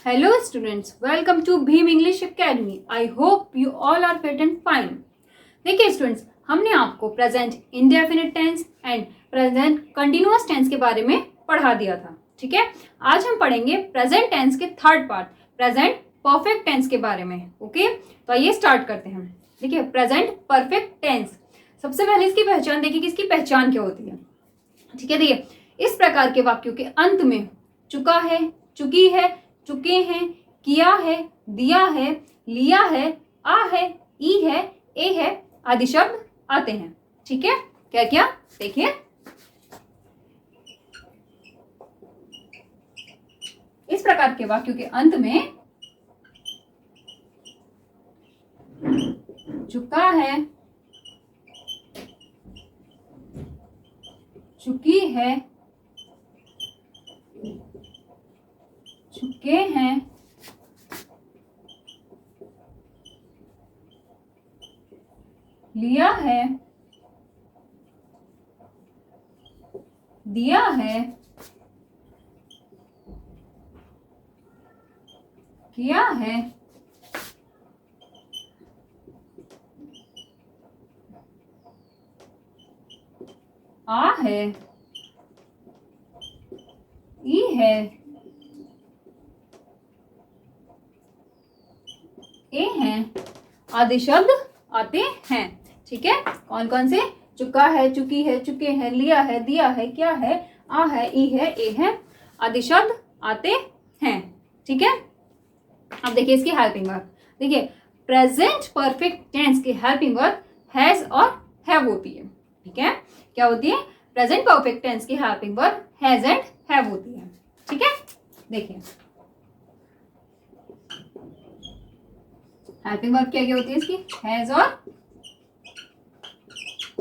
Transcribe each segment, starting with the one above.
Hello students, welcome to Bhim English Academy. I hope you all are fit and fine. देखिए students, हमने आपको present indefinite tense and present continuous tense के बारे में पढ़ा दिया था. ठीक है, आज हम पढ़ेंगे प्रेजेंट टेंस के third part, present perfect tense के बारे में. ओके, तो आइए स्टार्ट करते हैं. देखिए प्रेजेंट परफेक्ट टेंस, सबसे पहले इसकी पहचान देखिए कि इसकी पहचान क्या होती है. ठीक है, देखिए इस प्रकार के वाक्यों के अंत में चुका है, चुकी है, चुके हैं, किया है, दिया है, लिया है, आ है, ई है, ए है आदि शब्द आते हैं. ठीक है, क्या क्या देखिए, इस प्रकार के वाक्यों के अंत में चुका है, चुकी है, चुके हैं, लिया है, दिया है, किया है, आ है, ई है, ए हैं आदि शब्द आते हैं. ठीक है, कौन कौन से? चुका है, चुकी है, चुके हैं, लिया है, दिया है, क्या है, आ है, ई है, ए है आदि शब्द आते हैं. ठीक है, अब देखिए इसकी हेल्पिंग वर्ब. देखिए प्रेजेंट परफेक्ट टेंस की हेल्पिंग वर्ब हैज और हैव होती है. ठीक है, क्या होती है? प्रेजेंट परफेक्ट टेंस की helping verb has and have होती है. ठीक है, देखिए हेल्पिंग वर्ब क्या क्या होती है इसकी? हैज और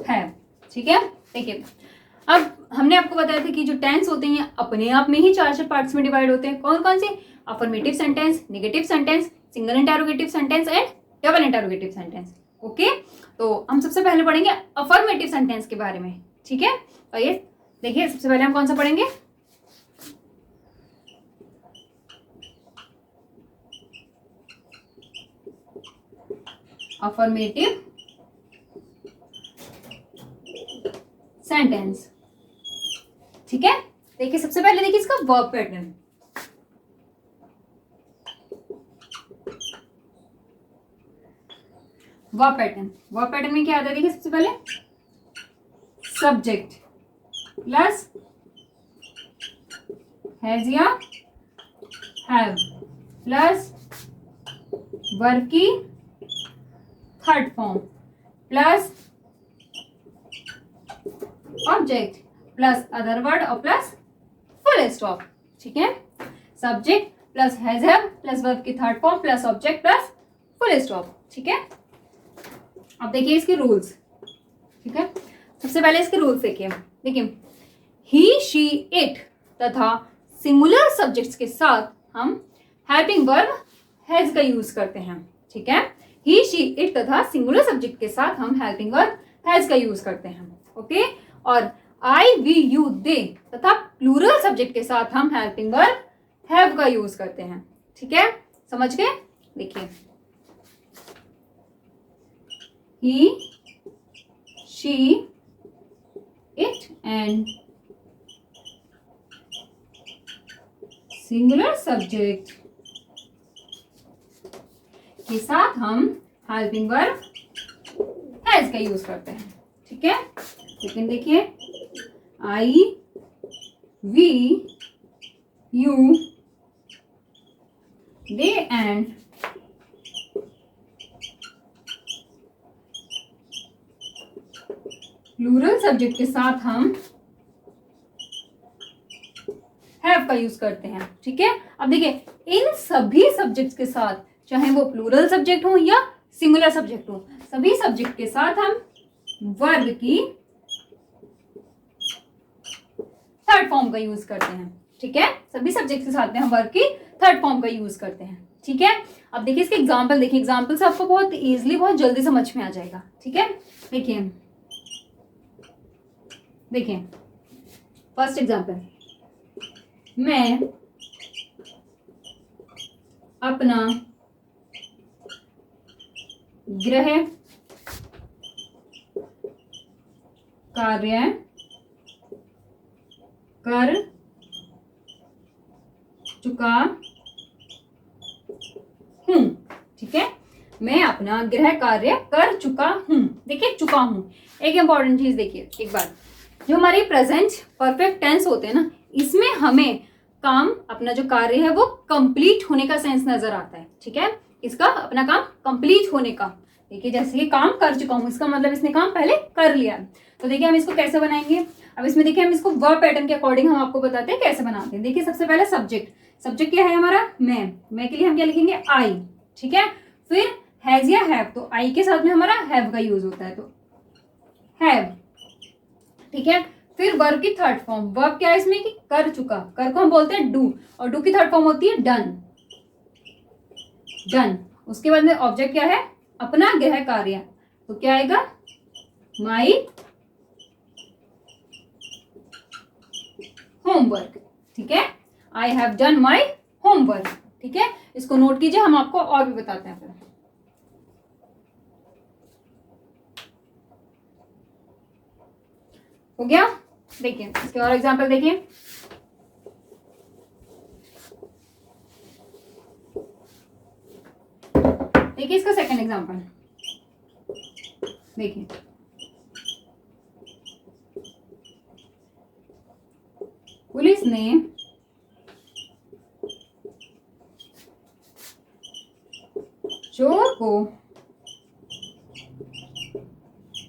हैव. ठीक है, देखिए अब हमने आपको बताया था कि जो टेंस होते हैं अपने आप में ही चार चार पार्ट्स में डिवाइड होते हैं. कौन कौन से? Affirmative sentence, negative sentence, single interrogative sentence and double interrogative sentence. Okay, तो हम सबसे पहले पढ़ेंगे अफर्मेटिव सेंटेंस के बारे में. ठीक है, तो ये देखिए सबसे पहले हम कौन सा पढ़ेंगे? Affirmative sentence. ठीक है, देखिए सबसे पहले देखिए इसका वर्ब पैटर्न. वर्ब पैटर्न में क्या आता है? देखिए सबसे पहले सब्जेक्ट प्लस हैज या हैव प्लस वर्ब की third form plus object plus other word और प्लस फुल स्टॉप. ठीक है, subject plus has have plus verb की third form plus object plus full stop. ठीक है, अब देखिए इसके रूल्स. ठीक है, सबसे पहले इसके रूल्स देखिए. देखिए ही, शी, इट तथा सिंगुलर सब्जेक्ट्स के साथ हम हेल्पिंग वर्ब हैज का यूज करते हैं. ठीक है, ही, शी, इट तथा सिंगुलर सब्जेक्ट के साथ हम हेल्पिंग वर्ब हैज का यूज करते हैं. ओके, और आई, वी, यू, दे तथा प्लूरल सब्जेक्ट के साथ हम हेल्पिंग वर्ब हैव का यूज करते हैं. ठीक है, समझ गए? देखिए he, she, it and singular subject के साथ हम हेल्पिंग वर्ब हैज का यूज करते हैं. ठीक है, लेकिन देखिए I, we, you, they and plural subject के साथ हम हैव का यूज करते हैं. ठीक है, अब देखिए इन सभी सब्जेक्ट्स के साथ, चाहे वो प्लूरल सब्जेक्ट हो या सिंगुलर सब्जेक्ट हो, सभी सब्जेक्ट के साथ हम वर्ब की थर्ड फॉर्म का यूज करते हैं. ठीक है, सभी सब्जेक्ट के साथ में हम वर्ब की थर्ड फॉर्म का यूज करते हैं. ठीक है, अब देखिए इसके एग्जाम्पल. देखिए एग्जाम्पल से आपको बहुत इजीली, बहुत जल्दी समझ में आ जाएगा. ठीक है, देखिए देखिए फर्स्ट एग्जाम्पल, मैं अपना गृह कार्य कर चुका हूं। ठीक है, मैं अपना गृह कार्य कर चुका हूं। देखिए चुका हूं, एक इंपॉर्टेंट चीज देखिए एक बार, जो हमारी प्रेजेंट परफेक्ट टेंस होते हैं ना, इसमें हमें काम अपना जो कार्य है वो कंप्लीट होने का सेंस नजर आता है। ठीक है, इसका अपना काम कंप्लीट होने का। देखिए जैसे ये काम कर चुका हूं, इसका मतलब इसने काम पहले कर लिया। तो देखिए हम इसको कैसे बनाएंगे, अब इसमें देखिए हम इसको वर्ब पैटर्न के अकॉर्डिंग हम आपको बताते हैं कैसे बनाते हैं। देखिए सबसे पहले सब्जेक्ट, सब्जेक्ट क्या है हमारा, मैं के लिए हम क्या लिखेंगे, आई। ठीक है, फिर हैज या हैव, तो आई के साथ में हमारा हैव का यूज होता है, तो हैव। ठीक है, फिर वर्ब की थर्ड फॉर्म, वर्ब क्या है इसमें कि कर चुका, कर को हम बोलते हैं डू, और डू की थर्ड फॉर्म होती है डन, डन। उसके बाद में ऑब्जेक्ट क्या है, अपना गृह कार्य, तो क्या आएगा, माई होमवर्क। ठीक है, I have done my homework. ठीक है, इसको नोट कीजिए, हम आपको और भी बताते हैं फिर। हो गया, देखिए इसके और एग्जाम्पल देखिए। देखिए इसका सेकंड एग्जाम्पल देखिए, पुलिस ने चोर को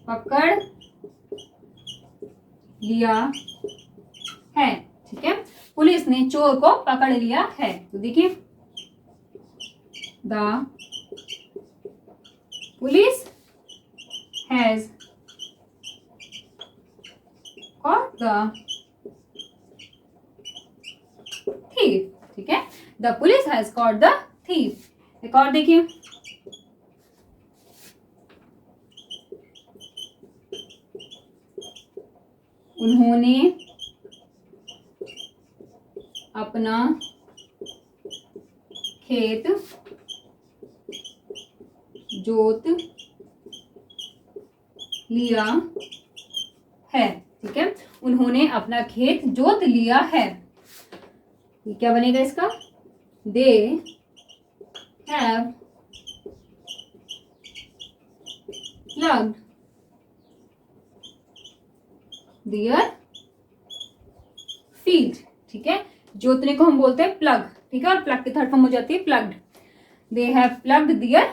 पकड़ लिया है। ठीक है, पुलिस ने चोर को पकड़ लिया है, तो देखिए the police has caught the thief। ठीक है, the police has caught the thief। एक और देखिए, उन्होंने अपना खेत जोत लिया है। ठीक है, उन्होंने अपना खेत जोत लिया है, ये क्या बनेगा इसका, they have ploughed their field. ठीक है, जोतने को हम बोलते हैं प्लग। ठीक है, और प्लग की थर्ड फॉर्म हो जाती है ploughed, they have ploughed their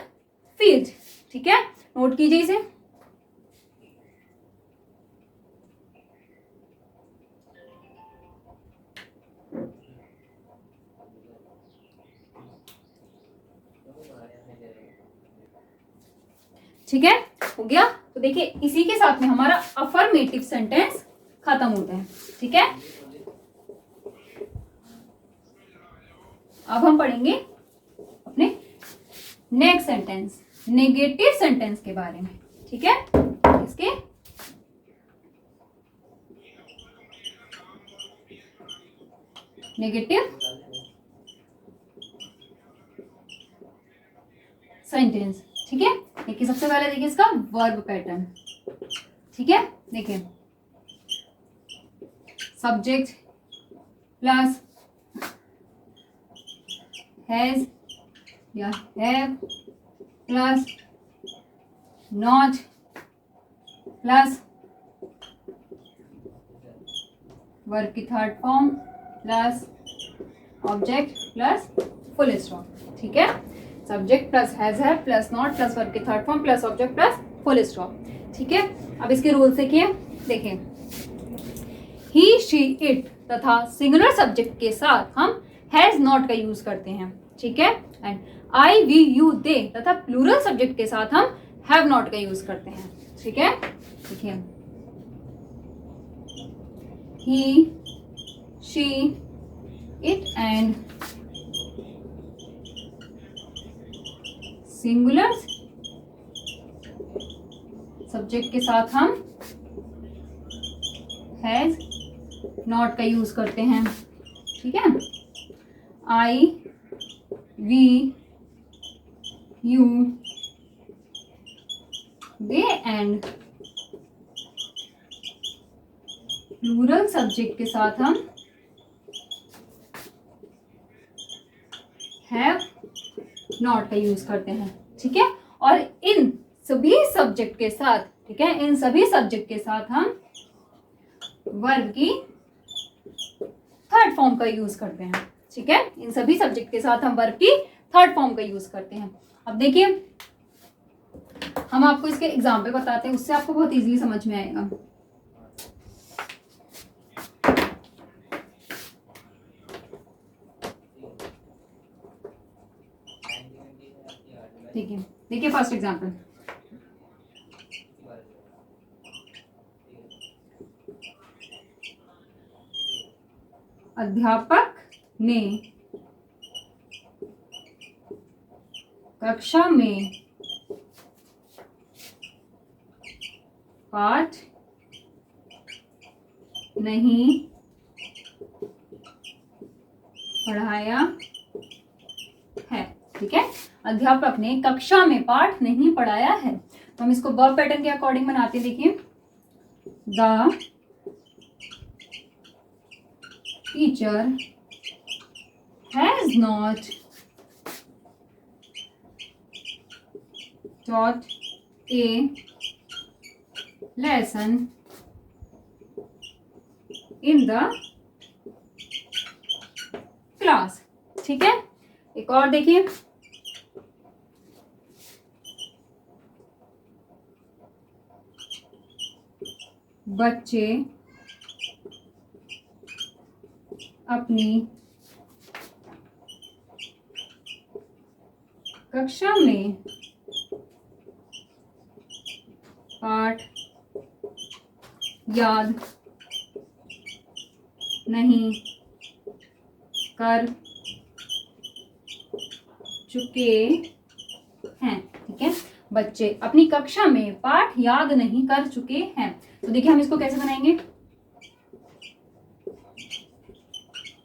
field. ठीक है, नोट कीजिए इसे। ठीक है, हो गया। तो देखिए इसी के साथ में हमारा अफर्मेटिव सेंटेंस खत्म होता है। ठीक है, अब हम पढ़ेंगे अपने नेक्स्ट सेंटेंस, नेगेटिव सेंटेंस के बारे में। ठीक है, इसके नेगेटिव सेंटेंस। ठीक है, देखिए सबसे पहले देखिए इसका वर्ब पैटर्न। ठीक है, देखिए सब्जेक्ट प्लस हैज या have plus not plus verb की third form plus object plus full stop. ठीक है, subject plus has have plus not plus verb की third form plus object plus full stop. ठीक है, अब इसके रूल्स देखिए, देखें ही शी इट तथा सिंगुलर सब्जेक्ट के साथ हम हैज नॉट का यूज करते हैं। ठीक है, and I we you they तथा प्लूरल सब्जेक्ट के साथ हम हैव नॉट का यूज करते हैं। ठीक है, देखिए he she it and singular subject के साथ हम हैज नॉट का यूज करते हैं। ठीक है, I we, you, they and plural subject के साथ हम हैव नॉट का यूज करते हैं, ठीक है। और इन सभी सब्जेक्ट के साथ, ठीक है, इन सभी सब्जेक्ट के साथ हम वर्ब की थर्ड फॉर्म का यूज करते हैं, ठीक है। इन सभी सब्जेक्ट के साथ हम वर्ब की थर्ड फॉर्म का यूज करते हैं। अब देखिए हम आपको इसके एग्जाम्पल बताते हैं, उससे आपको बहुत इजीली समझ में आएगा। ठीक है, देखिए फर्स्ट एग्जाम्पल, अध्यापक ने कक्षा में पाठ नहीं पढ़ाया है, ठीक है। अध्यापक ने कक्षा में पाठ नहीं पढ़ाया है, तो हम इसको वर्ब पैटर्न के अकॉर्डिंग बनाते हैं। देखिए, the teacher has not taught a lesson in the class, ठीक है। एक और देखिए, बच्चे अपनी कक्षा में पाठ याद नहीं कर चुके हैं, ठीक है। बच्चे अपनी कक्षा में पाठ याद नहीं कर चुके हैं, तो देखिए हम इसको कैसे बनाएंगे।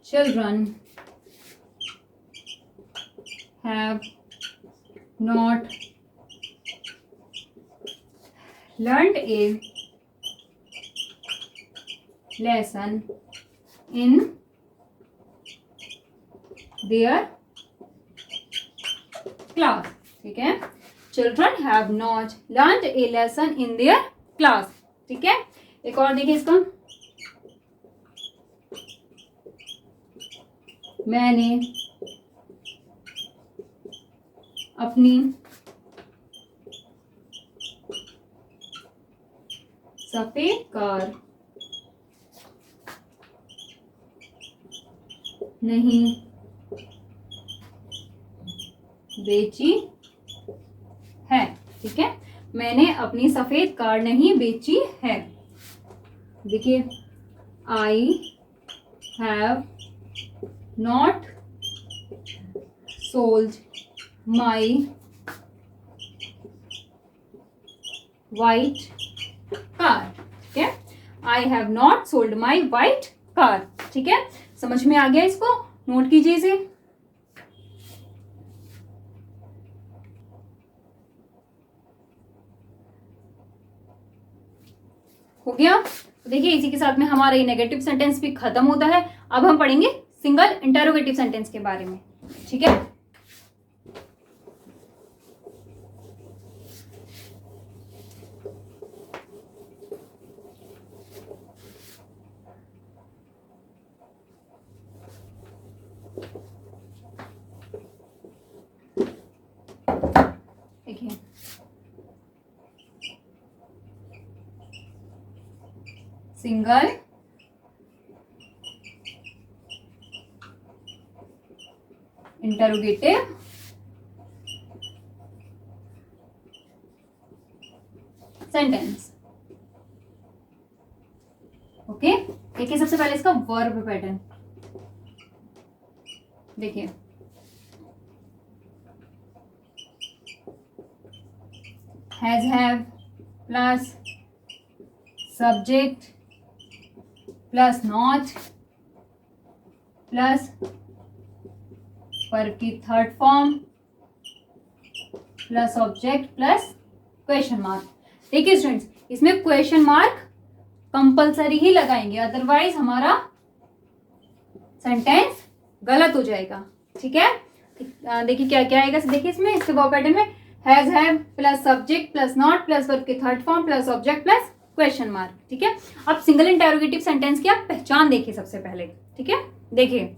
Children have not learned a lesson in their class, ठीक है। Children have not learned a lesson in their class, ठीक है। एक और देखिए इसका, मैंने अपनी सफेद कार नहीं बेची है, ठीक है। मैंने अपनी सफेद कार नहीं बेची है। देखिए, I have not sold my white car, ठीक है। I have not sold my white car, ठीक है। समझ में आ गया, इसको नोट कीजिए इसे। हो गया। तो देखिए इसी के साथ में हमारा ये नेगेटिव सेंटेंस भी खत्म होता है। अब हम पढ़ेंगे सिंगल इंटरोगेटिव सेंटेंस के बारे में, ठीक है। देखिए, सिंगल इंटरोगेटिव सेंटेंस, ओके। देखिए सबसे पहले इसका वर्ब पैटर्न देखिए, has have plus subject plus not plus verb की third form plus object plus question mark. देखिए स्टूडेंट्स, इसमें क्वेश्चन मार्क कंपलसरी ही लगाएंगे, अदरवाइज हमारा सेंटेंस गलत हो जाएगा। ठीक है, देखिए क्या क्या आएगा। देखिए इसमें इसके वर्ब पैटर्न में has have plus subject plus not plus verb की third form plus object plus question mark. ठीक है, अब सिंगल इंटेरोगेटिव सेंटेंस की आप पहचान देखिए सबसे पहले। ठीक है, देखिए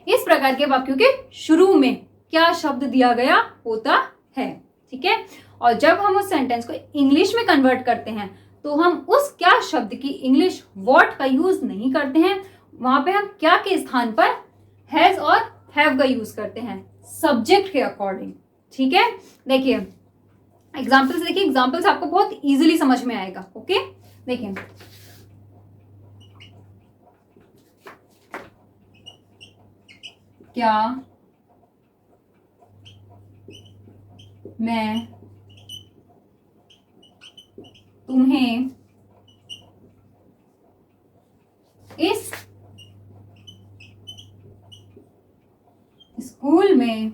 इस प्रकार के वाक्यों के शुरू में क्या शब्द दिया गया होता है। ठीक है, और जब हम उस सेंटेंस को इंग्लिश में कन्वर्ट करते हैं तो हम उस क्या शब्द की इंग्लिश व्हाट का यूज नहीं करते हैं, वहां पे हम क्या के स्थान पर हैज और हैव का यूज करते हैं सब्जेक्ट के अकॉर्डिंग। ठीक है, देखिए एग्जाम्पल्स, देखिए एग्जाम्पल्स आपको बहुत इजीली समझ में आएगा। ओके, देखिए क्या मैं तुम्हें इस स्कूल में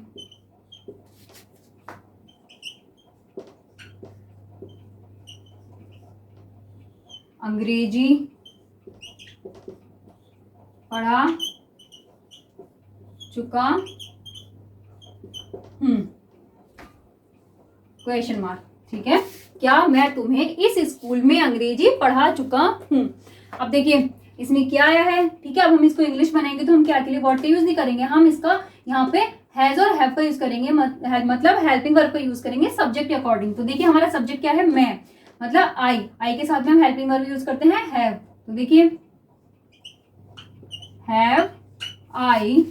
अंग्रेजी पढ़ा चुका क्वेश्चन मार्क। ठीक है, क्या मैं तुम्हें इस स्कूल में अंग्रेजी पढ़ा चुका हूं। अब देखिए इसमें क्या आया है। ठीक है, अब हम इसको इंग्लिश बनाएंगे तो हम क्या के लिए व्हाट का यूज नहीं करेंगे, हम इसका यहाँ पे हैज और हैव का यूज करेंगे, मतलब हेल्पिंग वर्ब का यूज करेंगे सब्जेक्ट के अकॉर्डिंग। तो देखिए हमारा सब्जेक्ट क्या है, मैं, मतलब आई के साथ में हम हेल्पिंग वर्ब यूज करते हैं हैव। तो देखिए हैव आई,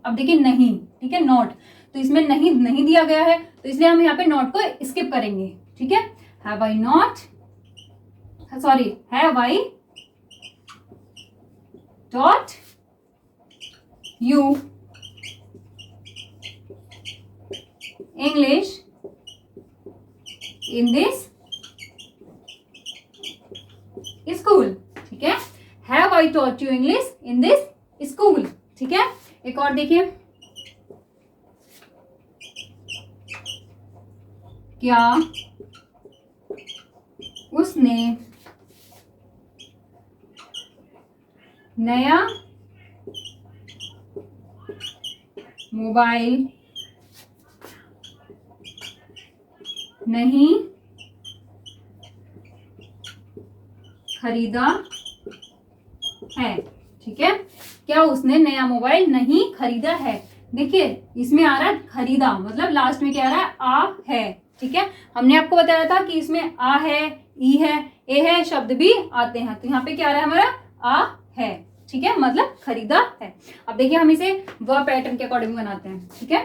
अब देखिए नहीं, ठीक है नॉट, तो इसमें नहीं नहीं दिया गया है तो इसलिए हम यहाँ पे नॉट को स्किप करेंगे। ठीक है, have I not, sorry have I taught you English in this school। ठीक है, have I taught you English in this school। ठीक है, एक और देखिए, क्या उसने नया मोबाइल नहीं खरीदा है। ठीक है, क्या उसने नया मोबाइल नहीं खरीदा है। देखिए इसमें आ रहा है खरीदा, मतलब लास्ट में क्या आ रहा है, आ है। ठीक है, हमने आपको बताया था कि इसमें आ है, ई है, ए है, शब्द भी आते हैं, तो यहाँ पे क्या आ रहा है हमारा, आ है। ठीक है, मतलब खरीदा है। अब देखिए हम इसे वर्ब पैटर्न के अकॉर्डिंग बनाते हैं। ठीक है,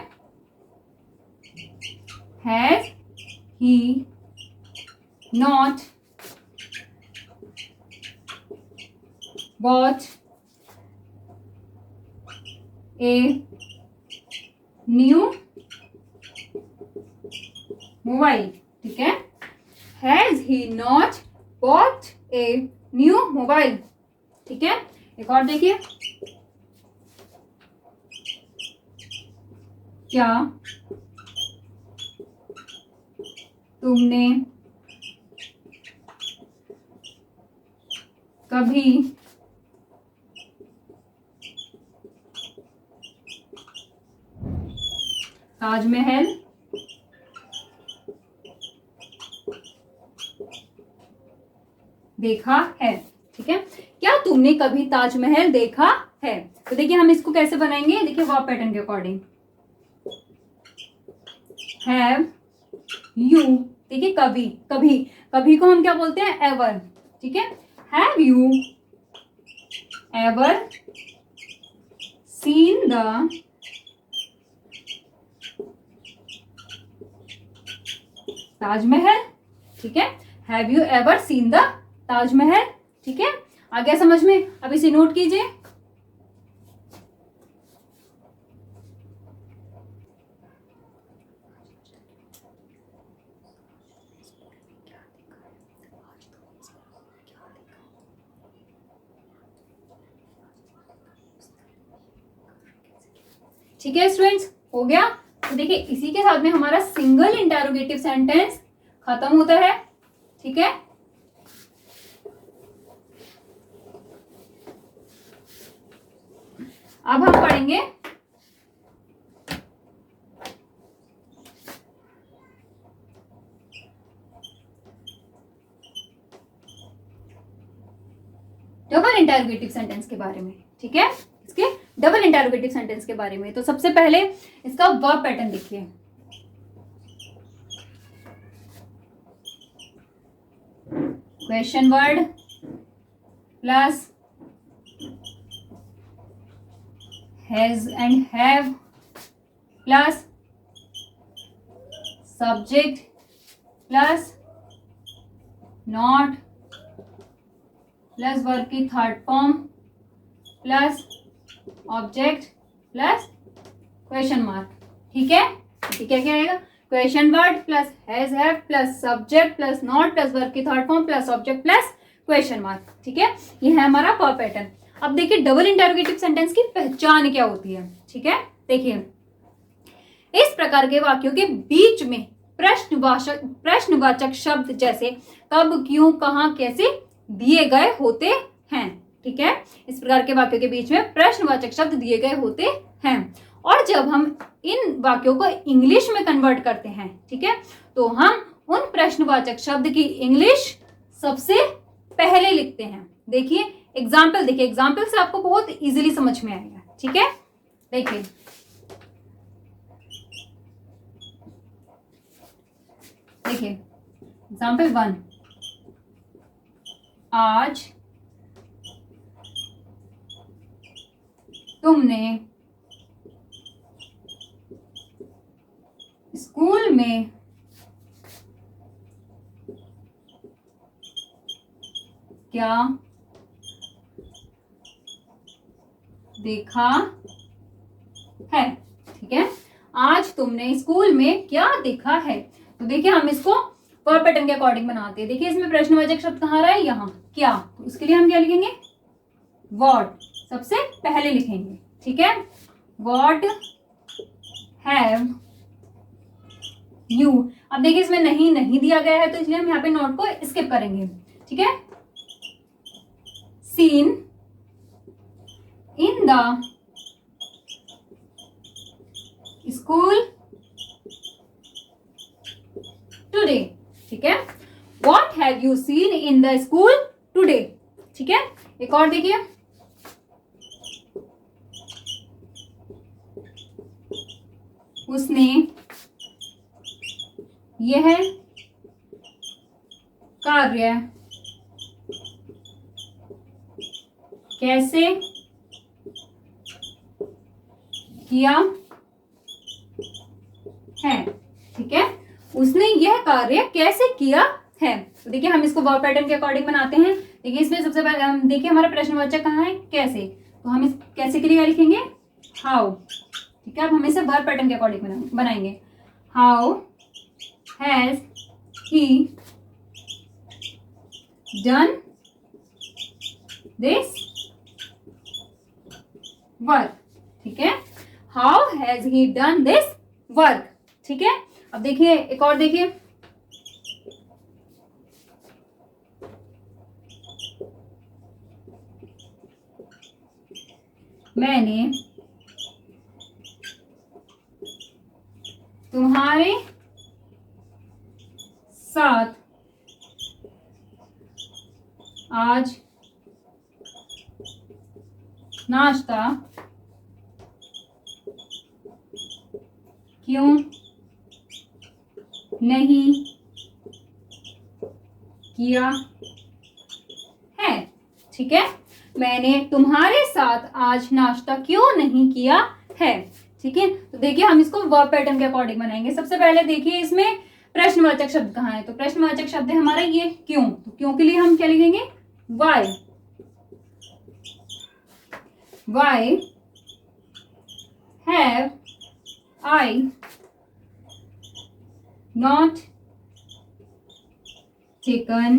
has he not bought a new mobile. ठीक है, has he not bought a new mobile. ठीक है, एक और देखिए, क्या तुमने कभी ताजमहल देखा है। ठीक है, क्या तुमने कभी ताजमहल देखा है। तो देखिए हम इसको कैसे बनाएंगे, देखिए वर्ब पैटर्न के अकॉर्डिंग, हैव यू, देखिए कभी, कभी कभी को हम क्या बोलते हैं, एवर। ठीक है, have you ever seen the Taj Mahal. ठीक है, have you ever seen the Taj Mahal. ठीक है, आ गया समझ में। अब इसे नोट कीजिए। ठीक है स्टूडेंट्स, हो गया। तो देखिए इसी के साथ में हमारा सिंगल इंटेरोगेटिव सेंटेंस खत्म होता है। ठीक है, अब हम पढ़ेंगे डबल इंटेरोगेटिव सेंटेंस के बारे में। ठीक है, इसके डबल इंटेरोगेटिव सेंटेंस के बारे में। तो सबसे पहले इसका वर्ब पैटर्न देखिए। Question word plus has and have plus subject plus not plus verb की third form plus object plus question mark. ठीक है, क्या क्या आएगा? Question word plus has have plus subject plus not plus verb की third form plus object plus question mark. ठीक है, ये है हमारा वर्ब पैटर्न। अब देखिए डबल इंटेरोगेटिव सेंटेंस की पहचान क्या होती है। ठीक है, देखिए इस प्रकार के वाक्यों के बीच में प्रश्नवाचक शब्द जैसे कब, क्यों, कहां, कैसे दिए गए होते हैं। ठीक है, इस प्रकार के वाक्यों के बीच में प्रश्नवाचक शब्द दिए गए होते हैं। और जब हम इन वाक्यों को इंग्लिश में कन्वर्ट करते हैं, ठीक है, तो हम उन प्रश्नवाचक शब्द की इंग्लिश सबसे पहले लिखते हैं। देखिए एग्जाम्पल, देखिए एग्जाम्पल से आपको बहुत इजीली समझ में आएगा। ठीक है, देखिए एग्जाम्पल 1, आज तुमने स्कूल में क्या देखा है। ठीक है, आज तुमने स्कूल में क्या देखा है। तो देखिए हम इसको वर्ब पैटर्न के अकॉर्डिंग बनाते हैं। देखिए इसमें प्रश्नवाचक शब्द कहाँ रहा है, यहाँ क्या, तो उसके लिए हम क्या लिखेंगे, व्हाट सबसे पहले लिखेंगे। ठीक है, व्हाट हैव यू। अब देखिए इसमें नहीं नहीं दिया गया है तो इसलिए हम यहाँ पे नोट को स्किप करेंगे। ठीक है, seen in the school today. ठीक है, what have you seen in the school today. ठीक है, एक और देखिए, उसने यह कार्य कैसे किया है। ठीक है, उसने यह कार्य कैसे किया है। तो देखिए हम इसको वर्ब पैटर्न के अकॉर्डिंग बनाते हैं। देखिए इसमें सबसे पहले देखिए हमारा प्रश्नवाचक कहाँ है, कैसे, तो हम इस कैसे के लिए क्या लिखेंगे, हाउ। ठीक है, अब हम इसे वर्ब पैटर्न के अकॉर्डिंग बनाएंगे। How has he done this work. ठीक है, how has he done this work. ठीक है, अब देखिए एक और देखिए, मैंने तुम्हारे साथ आज नाश्ता क्यों नहीं किया है। ठीक है, मैंने तुम्हारे साथ आज नाश्ता क्यों नहीं किया है। ठीक है, तो देखिए हम इसको वर्ब पैटर्न के अकॉर्डिंग बनाएंगे। सबसे पहले देखिए इसमें प्रश्नवाचक शब्द कहाँ है, तो प्रश्नवाचक शब्द है हमारा ये क्यों, तो क्यों के लिए हम क्या लिखेंगे, why. Why have I not taken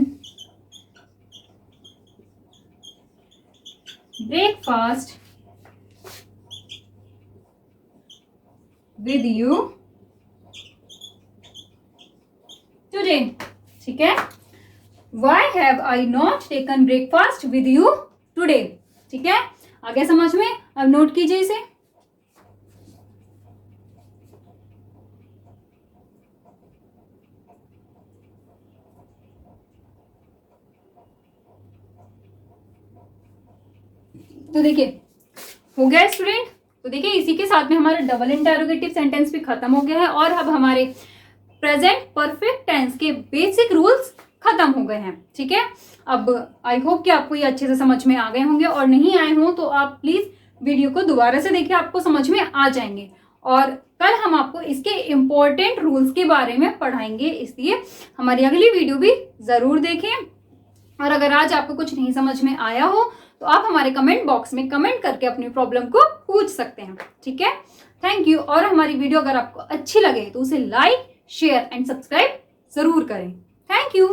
breakfast with you today. ठीक है, Why have I not taken breakfast with you today? ठीक है, आ गया समझ में? अब नोट कीजिए इसे। तो देखिए हो गया स्टूडेंट। तो देखिए इसी के साथ में हमारा डबल इंटरोगेटिव सेंटेंस भी खत्म हो गया है और अब हमारे प्रेजेंट परफेक्ट टेंस के बेसिक रूल्स खत्म हो गए हैं। ठीक है, अब आई होप कि आपको ये अच्छे से समझ में आ गए होंगे, और नहीं आए हों तो आप प्लीज वीडियो को दोबारा से देखिए, आपको समझ में आ जाएंगे। और कल हम आपको इसके इम्पोर्टेंट रूल्स के बारे में पढ़ाएंगे, इसलिए हमारी अगली वीडियो भी जरूर देखें। और अगर आज आपको कुछ नहीं समझ में आया हो तो आप हमारे कमेंट बॉक्स में कमेंट करके अपनी प्रॉब्लम को पूछ सकते हैं। ठीक है, थैंक यू। और हमारी वीडियो अगर आपको अच्छी लगे तो उसे लाइक, शेयर एंड सब्सक्राइब जरूर करें। Thank you.